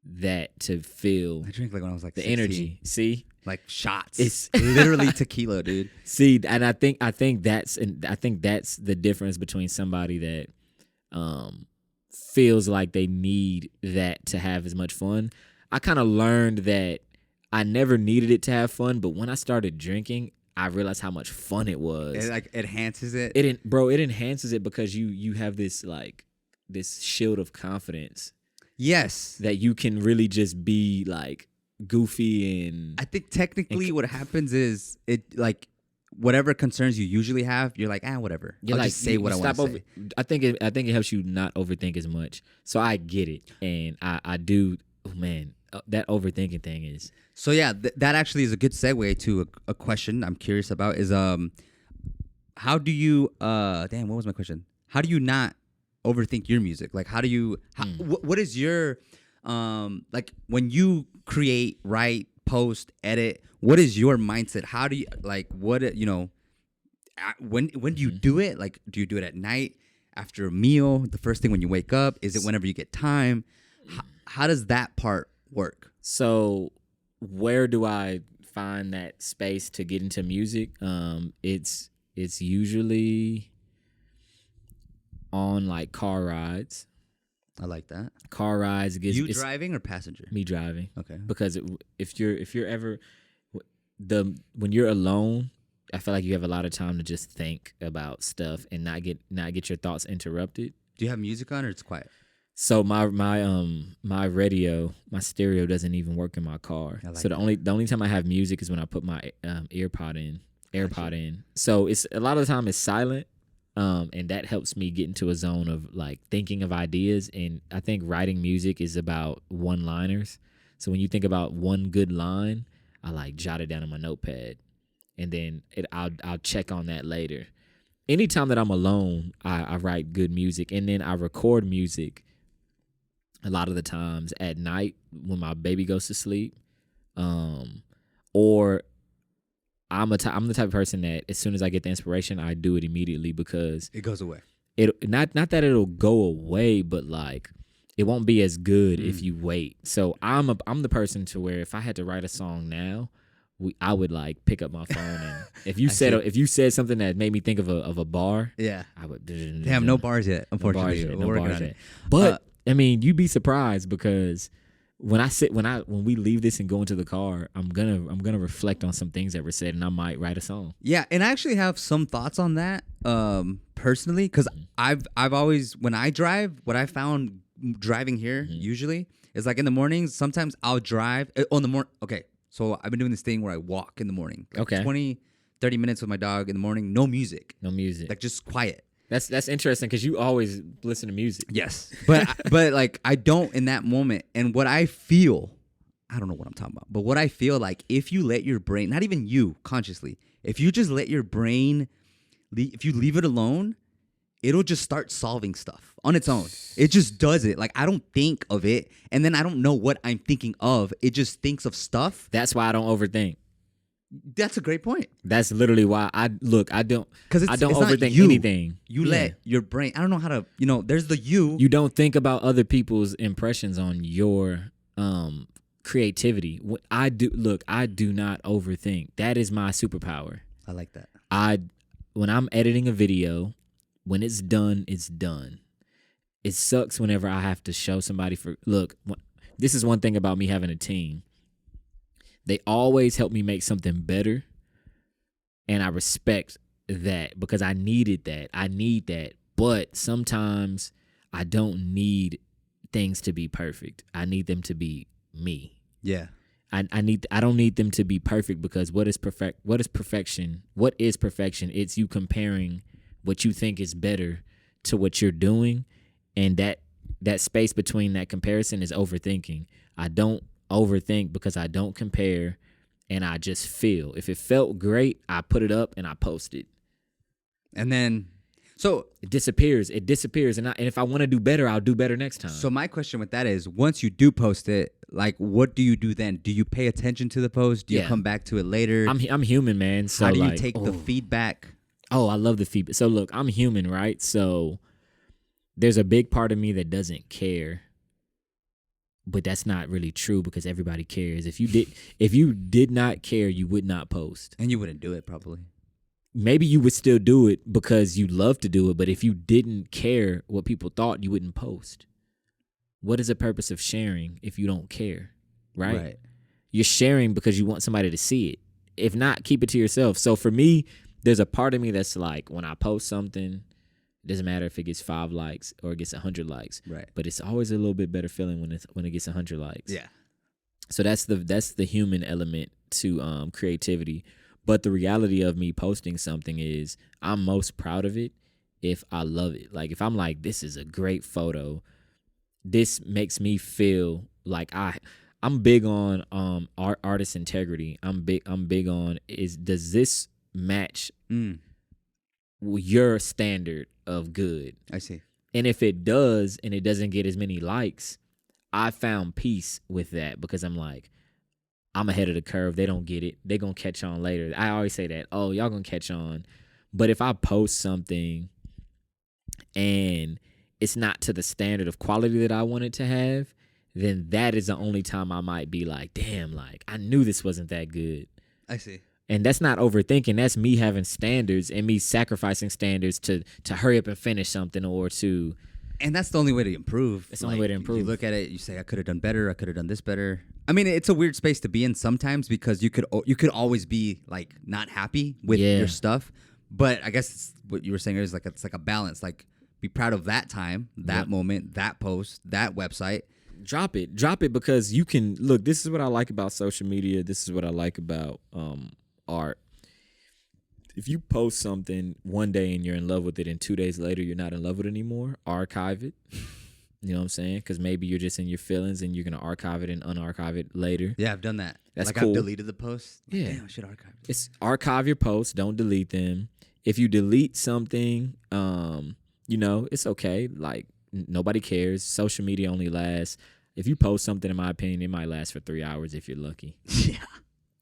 that to feel. I drank like when I was like the 16. energy. See, like shots. It's literally tequila, dude. See, and I think that's the difference between somebody that feels like they need that to have as much fun. I kind of learned that I never needed it to have fun, but when I started drinking, I realized how much fun it was. It like enhances it. It enhances it because you have this this shield of confidence. Yes, that you can really just be like goofy and. I think technically what happens is it like whatever concerns you usually have, you're like whatever. I'll just say what I want to say. I think it helps you not overthink as much. So I get it, and I do. Oh man, that overthinking thing is. So yeah, that actually is a good segue to a question I'm curious about is how do you what was my question? How do you not overthink your music? Like how do you what is your like when you create, write, post, edit, what is your mindset? How do you like when do you do it? Like do you do it at night, after a meal, the first thing when you wake up? Is it whenever you get time? How does that part work? So where do I find that space to get into music? It's usually on like car rides. I like that. Car rides. You driving or passenger? Me driving. Okay. Because if you're ever when you're alone, I feel like you have a lot of time to just think about stuff and not get your thoughts interrupted. Do you have music on or it's quiet? So my radio, my stereo doesn't even work in my car. So the only time I have music is when I put my AirPod in. So it's a lot of the time it's silent, and that helps me get into a zone of like thinking of ideas. And I think writing music is about one-liners. So when you think about one good line, I like jot it down on my notepad, and then I'll check on that later. Anytime that I'm alone, I write good music, and then I record music. A lot of the times at night when my baby goes to sleep, or I'm the type of person that as soon as I get the inspiration, I do it immediately because it goes away. It not that it'll go away, but like it won't be as good if you wait. So I'm the person to where if I had to write a song now, I would like pick up my phone and if you said something that made me think of a bar, I would. Damn, no bars yet, unfortunately. No bars yet. But I mean, you'd be surprised because when we leave this and go into the car, I'm gonna reflect on some things that were said, and I might write a song. Yeah, and I actually have some thoughts on that personally, because I've always, when I drive, what I found driving here usually is like in the mornings. Sometimes I'll drive on the morning. Okay, so I've been doing this thing where I walk in the morning, like 20, 30 minutes with my dog in the morning, no music, like just quiet. That's interesting because you always listen to music. Yes, but like I don't in that moment. And what I feel, I don't know what I'm talking about, but what I feel like if you let your brain, not even you consciously, if you just let your brain, if you leave it alone, it'll just start solving stuff on its own. It just does it. Like I don't think of it, and then I don't know what I'm thinking of. It just thinks of stuff. That's why I don't overthink. That's a great point. That's literally why I don't overthink anything. You let your brain, I don't know how to, there's the you. You don't think about other people's impressions on your creativity. I do not overthink. That is my superpower. I like that. When I'm editing a video, when it's done, it's done. It sucks whenever I have to show somebody this is one thing about me having a team. They always help me make something better, and I respect that because I needed that. I need that, but sometimes I don't need things to be perfect. I need them to be me. Yeah. I don't need them to be perfect because what is perfection? What is perfection? It's you comparing what you think is better to what you're doing, and that space between that comparison is overthinking. I don't overthink because I don't compare, and I just feel. If it felt great, I put it up and I post it. And then so it disappears. And if I want to do better, I'll do better next time. So my question with that is, once you do post it, like what do you do then? Do you pay attention to the post? Do you come back to it later? I'm human, man. So how do you take the feedback? Oh, I love the feedback. So look, I'm human, right? So there's a big part of me that doesn't care. But that's not really true because everybody cares. If you did not care, you would not post. And you wouldn't do it probably. maybe you would still do it because you love to do it, but if you didn't care what people thought, you wouldn't post. What is the purpose of sharing if you don't care, right? You're sharing because you want somebody to see it. If not, keep it to yourself. So for me, there's a part of me that's like, when I post something, it doesn't matter if it gets 5 likes or it gets 100 likes. Right. But it's always a little bit better feeling when it gets 100 likes. Yeah. So that's the human element to creativity. But the reality of me posting something is I'm most proud of it if I love it. Like if I'm like, this is a great photo, this makes me feel like I'm big on artist integrity. I'm big on does this match your standard of good? I see. And if it does and it doesn't get as many likes, I found peace with that because I'm like, I'm ahead of the curve. They don't get it. They're going to catch on later. I always say that. Oh, y'all going to catch on. But if I post something and it's not to the standard of quality that I want it to have, then that is the only time I might be like, damn, like I knew this wasn't that good. I see. And that's not overthinking. That's me having standards and me sacrificing standards to hurry up and finish something or to. And that's the only way to improve. It's the only way to improve. You look at it, you say, I could have done better. I could have done this better. I mean, it's a weird space to be in sometimes because you could always be like not happy with your stuff. But I guess what you were saying is like it's like a balance. Like be proud of that time, that moment, that post, that website. Drop it because you can look. This is what I like about social media. This is what I like about art. If you post something one day and you're in love with it and 2 days later you're not in love with it anymore, archive it. You know what I'm saying? Because maybe you're just in your feelings and you're going to archive it and unarchive it later. Yeah, I've done that. That's like cool. I've deleted the post. Like, yeah. Damn, I should archive it. It's archive your posts. Don't delete them. If you delete something, it's okay. Like nobody cares. Social media only lasts. If you post something, in my opinion, it might last for 3 hours if you're lucky. Yeah.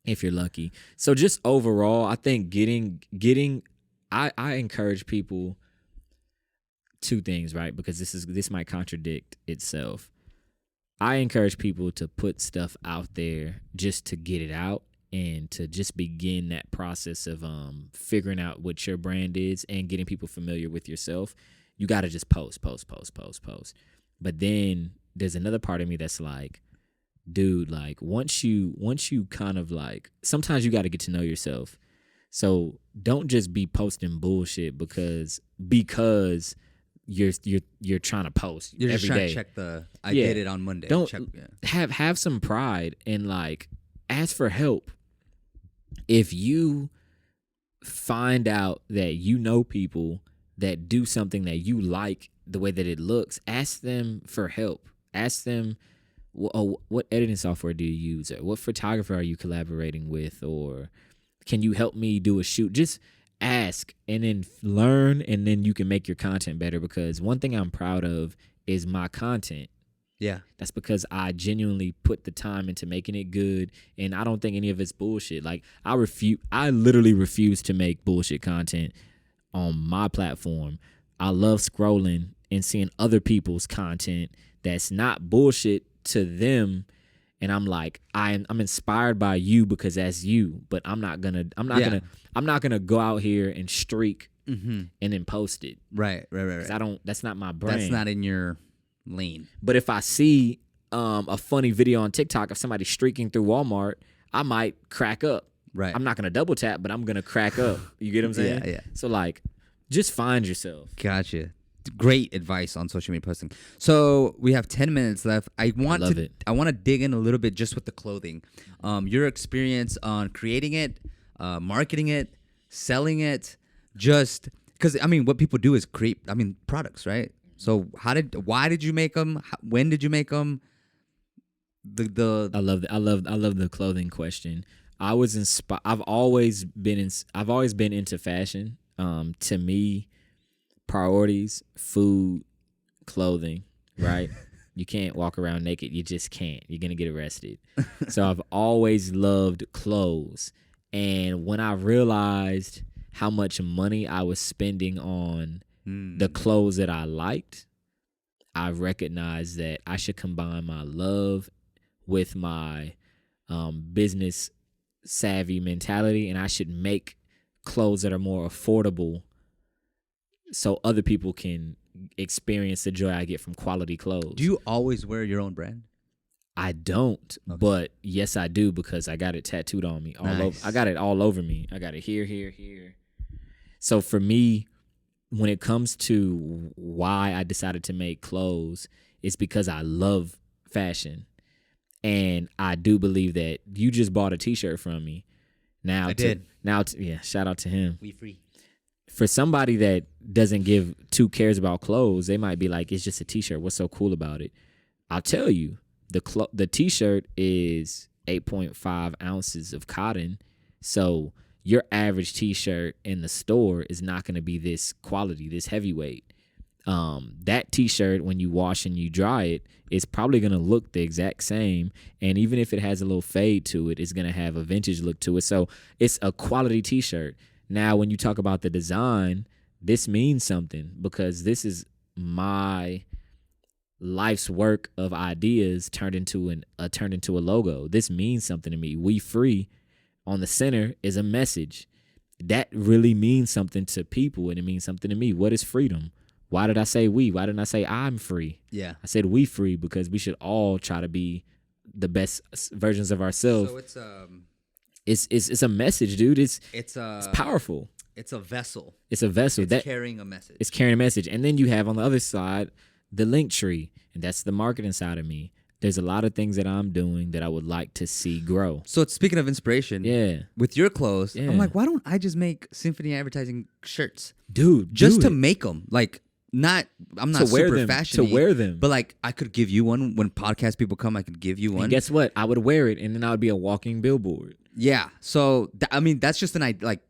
If you're lucky. So just overall, I think I encourage people two things, right? Because this might contradict itself. I encourage people to put stuff out there just to get it out and to just begin that process of figuring out what your brand is and getting people familiar with yourself. You got to just post. But then there's another part of me that's like, dude, like once you kind of like, sometimes you got to get to know yourself. So don't just be posting bullshit because you're trying to post. You're just every trying day. to check I did it on Monday. Don't have some pride and like ask for help. If you find out that you know people that do something that you like the way that it looks, ask them for help. Ask them, what editing software do you use? Or what photographer are you collaborating with? Or can you help me do a shoot? Just ask and then learn, and then you can make your content better. Because one thing I'm proud of is my content. Yeah. That's because I genuinely put the time into making it good, and I don't think any of it's bullshit. Like I literally refuse to make bullshit content on my platform. I love scrolling and seeing other people's content that's not bullshit to them, and I'm like, I'm inspired by you because that's you, but I'm not gonna go out here and streak and then post it. Right. That's not my brand. That's not in your lane. But if I see a funny video on TikTok of somebody streaking through Walmart, I might crack up. Right. I'm not gonna double tap, but I'm gonna crack up. You get what I'm saying? Yeah. So like, just find yourself. Gotcha. Great advice on social media posting. So we have 10 minutes left. I want to dig in a little bit just with the clothing. Your experience on creating it, marketing it, selling it, just because I mean what people do is create products, right? So why did you make them? When did you make them? I love the clothing question. I was inspired. I've always been into fashion. To me, priorities, food, clothing, right? You can't walk around naked. You just can't. You're going to get arrested. So I've always loved clothes. And when I realized how much money I was spending on the clothes that I liked, I recognized that I should combine my love with my business savvy mentality, and I should make clothes that are more affordable so other people can experience the joy I get from quality clothes. Do you always wear your own brand? I don't, but yes, I do because I got it tattooed on me all over. I got it all over me. I got it here, here, here. So for me, when it comes to why I decided to make clothes, it's because I love fashion. And I do believe that you just bought a t-shirt from me. Now, yeah, shout out to him. We free. For somebody that doesn't give two cares about clothes, they might be like, it's just a t-shirt. What's so cool about it? I'll tell you, the t-shirt is 8.5 ounces of cotton. So your average t-shirt in the store is not going to be this quality, this heavyweight. That t-shirt, when you wash and you dry it, it's probably going to look the exact same. And even if it has a little fade to it, it's going to have a vintage look to it. So it's a quality t-shirt. Now, when you talk about the design, this means something because this is my life's work of ideas turned into a logo. This means something to me. We free on the center is a message that really means something to people, and it means something to me. What is freedom? Why did I say we? Why didn't I say I'm free? Yeah, I said we free because we should all try to be the best versions of ourselves. So it's a message, dude. It's powerful. It's a vessel. It's a vessel that's carrying a message. It's carrying a message, and then you have on the other side the link tree, and that's the marketing side of me. There's a lot of things that I'm doing that I would like to see grow. So speaking of inspiration, with your clothes, I'm like, why don't I just make Symphony Advertising shirts, dude? Just to make them, like, I'm not super fashion-y, to wear them, but like I could give you one when podcast people come. I could give you one. And guess what? I would wear it, and then I would be a walking billboard. Yeah. So I mean, that's just an idea. Like,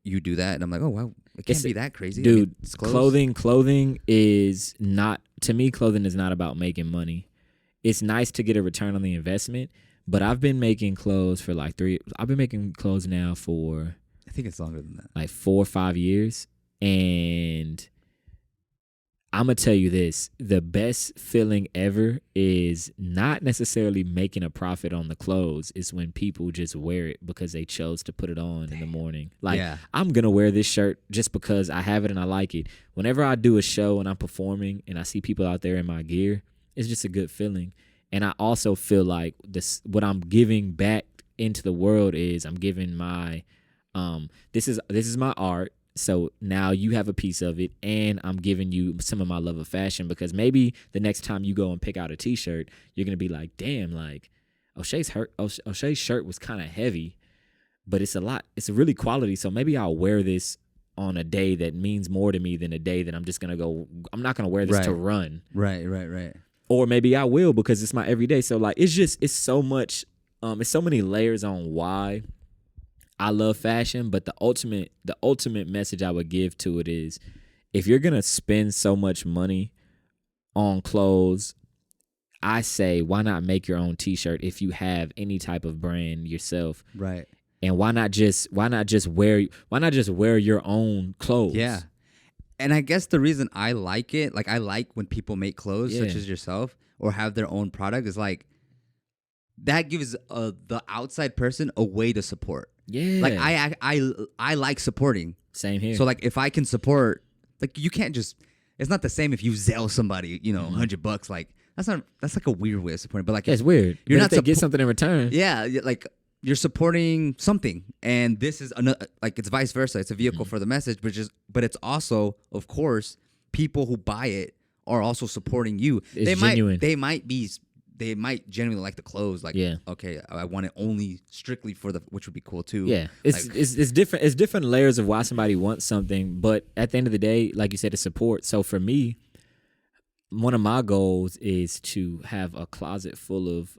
you do that, and I'm like, oh wow, it can't be that crazy, dude. I mean, Clothing is not, to me. Clothing is not about making money. It's nice to get a return on the investment, but I've been making clothes for like I've been making clothes now for, I think it's longer than that, like 4 or 5 years, and I'm going to tell you this, the best feeling ever is not necessarily making a profit on the clothes. It's when people just wear it because they chose to put it on in the morning. Like, I'm going to wear this shirt just because I have it and I like it. Whenever I do a show and I'm performing and I see people out there in my gear, it's just a good feeling. And I also feel like what I'm giving back into the world is I'm giving my, this is my art. So now you have a piece of it, and I'm giving you some of my love of fashion, because maybe the next time you go and pick out a t-shirt, you're going to be like, damn, like O'Shea's shirt was kind of heavy, but it's really quality. So maybe I'll wear this on a day that means more to me than a day that I'm just going to go, I'm not going to wear this to run. Right. Or maybe I will because it's my everyday. So like, it's so much, it's so many layers on why I love fashion, but the ultimate message I would give to it is, if you're going to spend so much money on clothes, I say, why not make your own t-shirt if you have any type of brand yourself? Right. And why not just wear your own clothes? Yeah. And I guess the reason I like it, like I like when people make clothes such as yourself or have their own product, is like that gives the outside person a way to support. Yeah. Like I like supporting. Same here. So like if I can support, like you can't just, it's not the same if you Zelle somebody, $100. Like that's like a weird way of supporting. But like it's weird. You're not get something in return. Yeah, like you're supporting something, and this is another, like it's vice versa. It's a vehicle for the message, but it's also, of course, people who buy it are also supporting you. It's genuine. They might genuinely like the clothes. Like, okay, I want it only strictly for which would be cool too. Yeah, it's different. It's different layers of why somebody wants something. But at the end of the day, like you said, it's support. So for me, one of my goals is to have a closet full of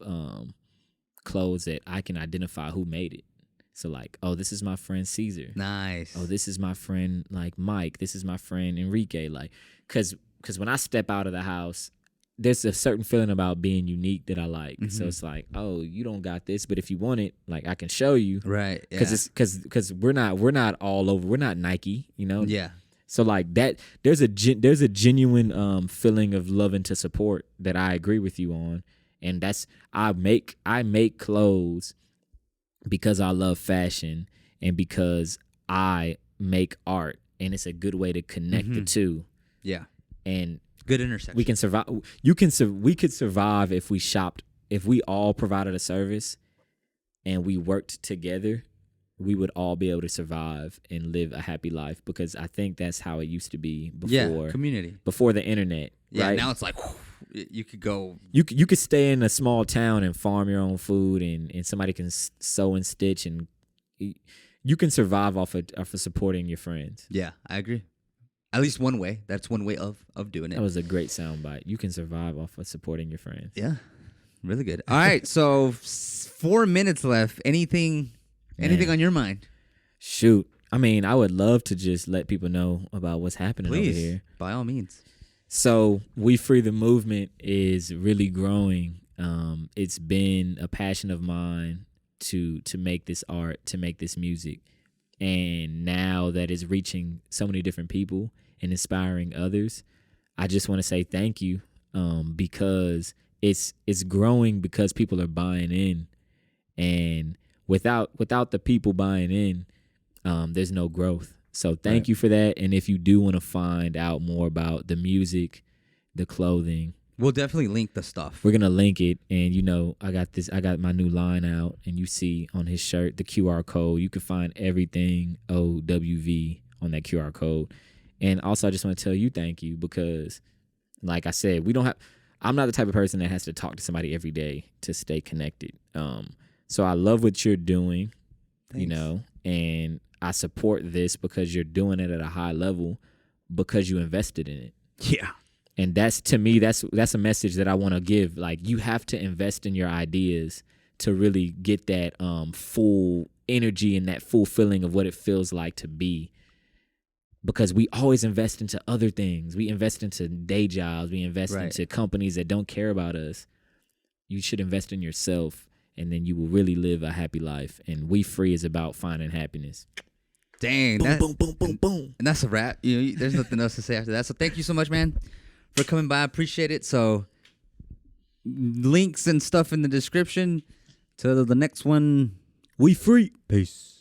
clothes that I can identify who made it. So like, oh, this is my friend Caesar. Nice. Oh, this is my friend like Mike. This is my friend Enrique. Like, because when I step out of the house, there's a certain feeling about being unique that I like. Mm-hmm. So it's like, oh, you don't got this, but if you want it, like I can show you. Right. Because we're not all over. We're not Nike, Yeah. So like that, there's a genuine feeling of loving to support that I agree with you on, and that's I make clothes because I love fashion and because I make art, and it's a good way to connect the two. Yeah. And good intersection. We can survive. We could survive if we shopped. If we all provided a service, and we worked together, we would all be able to survive and live a happy life. Because I think that's how it used to be before community, before the internet. Yeah, right? now it's like you could go. You could stay in a small town and farm your own food, and somebody can sew and stitch, and you can survive off of supporting your friends. Yeah, I agree. At least one way. That's one way of doing it. That was a great soundbite. You can survive off of supporting your friends. Yeah, really good. All right, so 4 minutes left. Anything on your mind? Shoot. I mean, I would love to just let people know about what's happening over here. By all means. So, We Free the movement is really growing. It's been a passion of mine to make this art, to make this music. And now that it's reaching so many different people and inspiring others, I just want to say thank you, because it's growing because people are buying in. And without the people buying in, there's no growth. So thank you for that. And if you do want to find out more about the music, the clothing, we'll definitely link the stuff. We're gonna link it. And I got my new line out, and you see on his shirt the QR code. You can find everything OWV on that QR code. And also, I just want to tell you thank you, because, like I said, I'm not the type of person that has to talk to somebody every day to stay connected. So I love what you're doing. Thanks. And I support this because you're doing it at a high level, because you invested in it. Yeah. And that's, to me, that's a message that I want to give. Like, you have to invest in your ideas to really get that full energy and that full feeling of what it feels like to be. Because we always invest into other things. We invest into day jobs. We invest into companies that don't care about us. You should invest in yourself, and then you will really live a happy life. And We Free is about finding happiness. Dang. Boom, boom, boom, boom. And that's a wrap. There's nothing else to say after that. So thank you so much, man, for coming by. I appreciate it. So links and stuff in the description. To the next one. We free. Peace.